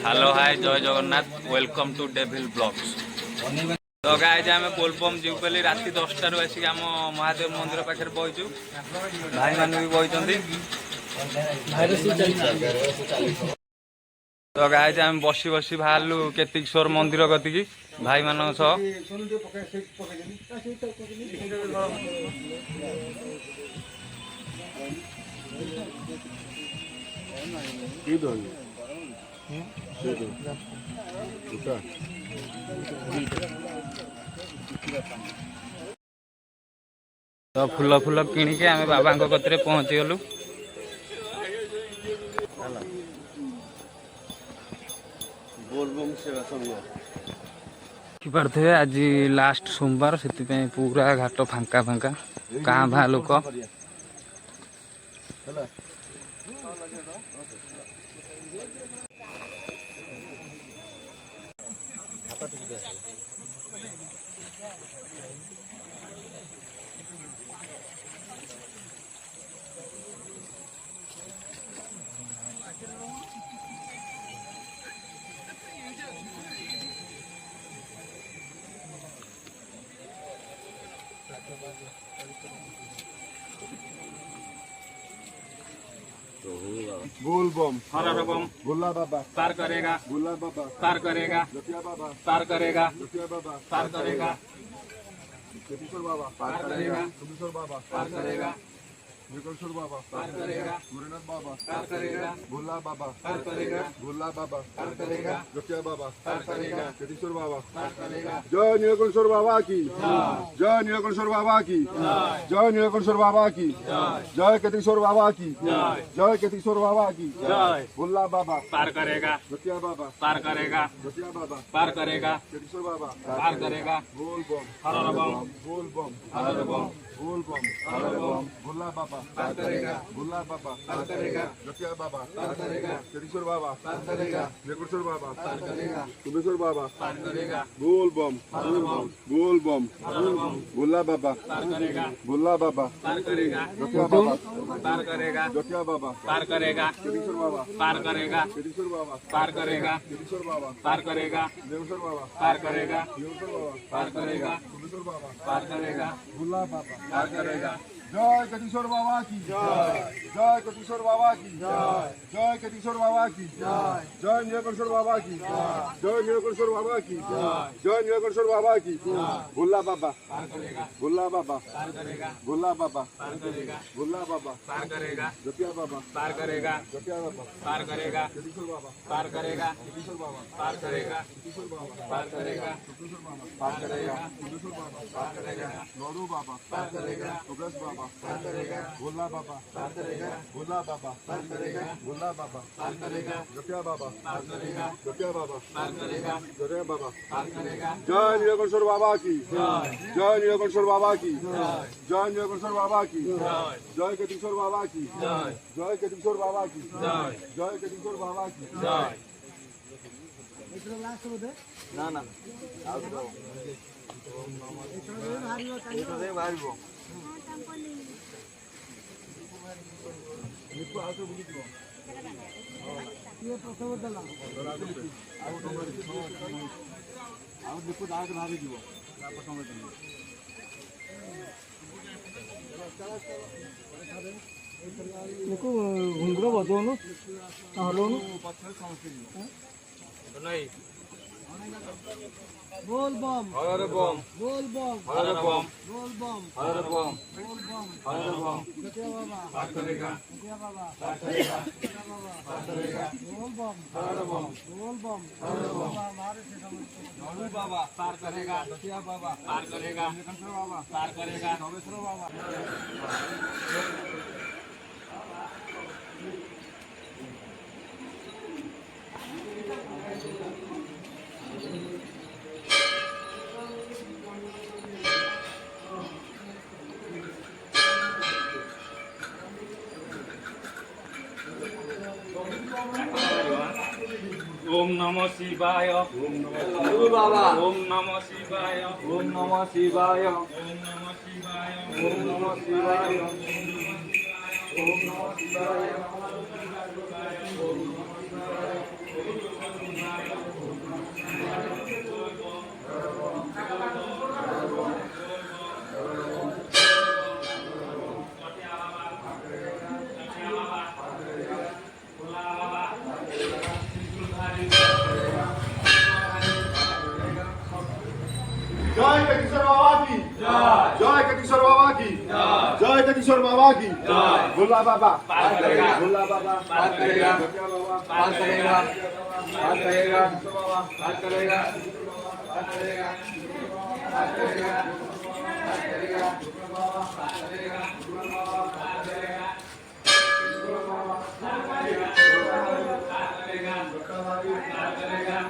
Hello hi जय Jagannath welcome to devil blogs. तो guys आम बोलबम जीव कल राति 10टार आसिक आम महादेव मंदिर पाखे बहीचु भाई मान भी बही। तो गाइज आम बसी बसी बाहरलु केतिकेश्वर मंदिर कतिकी भाई मान तो फूल फूल किणिके आम बाबा कतिरे पहुँची गलु। पारे आज लास्ट सोमवार से पूरा घाट फांका फांका काँ भा लोक। बोल बम हर बम भोला बाबा पार करेगा भोला बाबा पार करेगा जटिया बाबा पार करेगा जटिया बाबा पार करेगा केतीश्वर बाबा पार करेगा सुमेश्वर बाबा पार करेगा निकलेश्वर बाबा पार करेगा गुरुनाथ बाबा पार करेगा भोला बाबा पार करेगा भोला बाबा पार करेगा जटिया बाबा पार करेगा केतीश्वर बाबा पार करेगा। जय नीलकंठेश्वर बाबा की जय नीलकंठेश्वर बाबा की जय नीलकंठेश्वर बाबा की जय केतीश्वर बाबा की जय केतीश्वर बाबा की जय भोला बाबा पार करेगा जटिया बाबा पार करेगा जटिया बाबा पार करेगा केतीश्वर बाबा पार करेगा। बोल बम हर बम बोल बम हर बम बोल बम हर बम भोला बाबा पार करेगा भोला बाबा पार करेगा जटिया बाबा पार करेगा केतीश्वर बाबा पार करेगा निकलेश्वर बाबा पार करेगा सुमेश्वर बाबा पार करेगा बोल बम बोल बम भोला बाबा पार करेगा भोला बाबा पार करेगा जटिया बाबा पार करेगा जटिया बाबा पार करेगा केतीश्वर बाबा पार करेगा केतीश्वर बाबा पार करेगा केतीश्वर बाबा पार करेगा निकलेश्वर बाबा पार करेगा निकलेश्वर बाबा पार करेगा सुमेश्वर बाबा पार करेगा भोला बाबा पार करेगा। जय केतीश्वर बाबा की जय केतीश्वर बाबा की जय केतीश्वर बाबा की जय नीलकंठेश्वर बाबा की जय नीलकंठेश्वर बाबा की जय नीलकंठेश्वर बाबा की भोला बाबा पार करेगा भोला बाबा पार करेगा भोला बाबा पार करेगा भोला बाबा पार करेगा जटिया बाबा पार करेगा जटिया बाबा पार करेगा केतीश्वर बाबा पार करेगा केतीश्वर बाबा पार करेगा केतीश्वर बाबा पार करेगा केतीश्वर बाबा पार करेगा केतीश्वर बाबा पार करेगा लौड़ू बाबा पार करेगा उगस बाबा पार करेगा भोला बाबा पार करेगा भोला बाबा पार करेगा भोला बाबा पार करेगा जटिया बाबा पार करेगा जटिया बाबा पार करेगा जटिया बाबा पार करेगा। जय नीलकंठेश्वर बाबा की जय नीलकंठेश्वर बाबा की जय नीलकंठेश्वर बाबा की जय केतीश्वर बाबा की जय केतीश्वर बाबा की जय केतीश्वर बाबा की ना ना ଘୁଙ୍ଗୁର ବଜଉନୁ ହଲଉନୁ नहीं बोल बम हर बम बोल बम हर बम बोल बम हर बम बोल बम हर बम जटिया बाबा पार करेगा जटिया बाबा पार करेगा जटिया बाबा पार करेगा बोल बम हर बम बोल बम हर बम हमारे से समझ लौड़ू बाबा पार करेगा जटिया बाबा पार करेगा निकंठेश्वर बाबा पार करेगा सोमेश्वर बाबा ओम नमो शिवाय ओम नमो बाबा ओम नमो शिवाय ओम नमो शिवाय ओम नमो शिवाय ओम नमो शिवाय ओम नमो शिवाय ओम नमो शिवाय किशोर बाबा की भोला बाबा भोला बाबा जटिया बाबा पार करेगा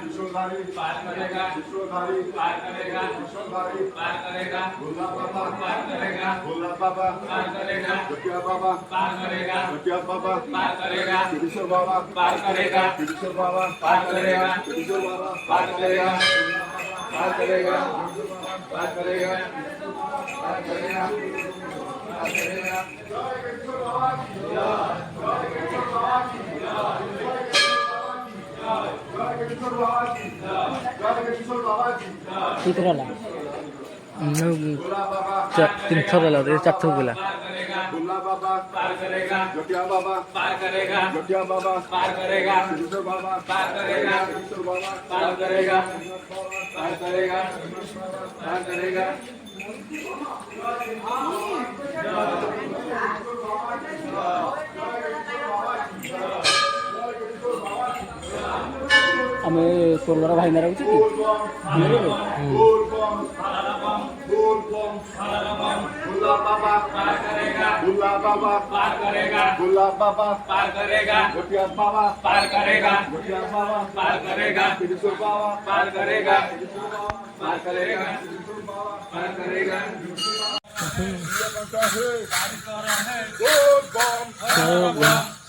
किशोरधारी पार करेगा किशोरधारी पार करेगा किशोरधारी पार करेगा भोला बाबा पार करेगा भोला बाबा पार करेगा जटिया बाबा पार करेगा जटिया बाबा पार करेगा किशोर बाबा पार करेगा किशोर बाबा पार करेगा किशोर बाबा पार करेगा पार करेगा पार करेगा पार करेगा पार करेगा किशोर बाबा की किशोर बाबा की कितराला भोला बाबा 3 थर ला 4 थर गेला भोला बाबा पार करेगा जटिया बाबा पार करेगा जटिया बाबा पार करेगा किशोर बाबा पार करेगा किशोर बाबा पार करेगा पार करेगा पार करेगा ଆମେ ତୋଲର ଭାଇନା ରହୁଛୁ କି भोला बाबा पार करेगा भोला बाबा पार करेगा भोला बाबा पार करेगा जटिया बाबा पार करेगा जटिया बाबा पार करेगा किशोर बाबा पार करेगा पार करेगा पार करेगा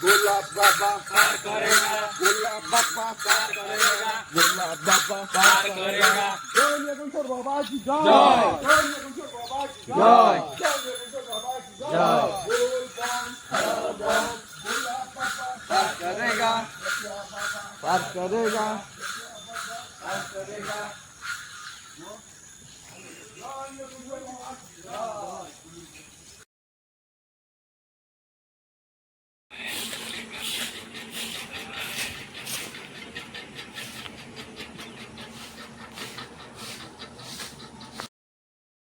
भोला बाबा पार करेगा भोला बाबा पार करेगा भोला बाबा पार करेगा जय किशोर बाबा की जय जय किशोर बाबा की जय जय किशोर बाबा की जय भोला बाबा पार करेगा पार करेगा पार करेगा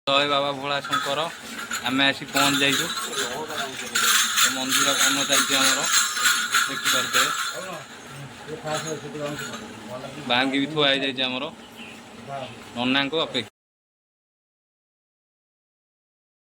जय बाबा भोला शंकर आम आसी पहुँच जाइए मंदिर कम चलती आमर देखिपे बांगी भी थुआ जामर नना को अपेक्षा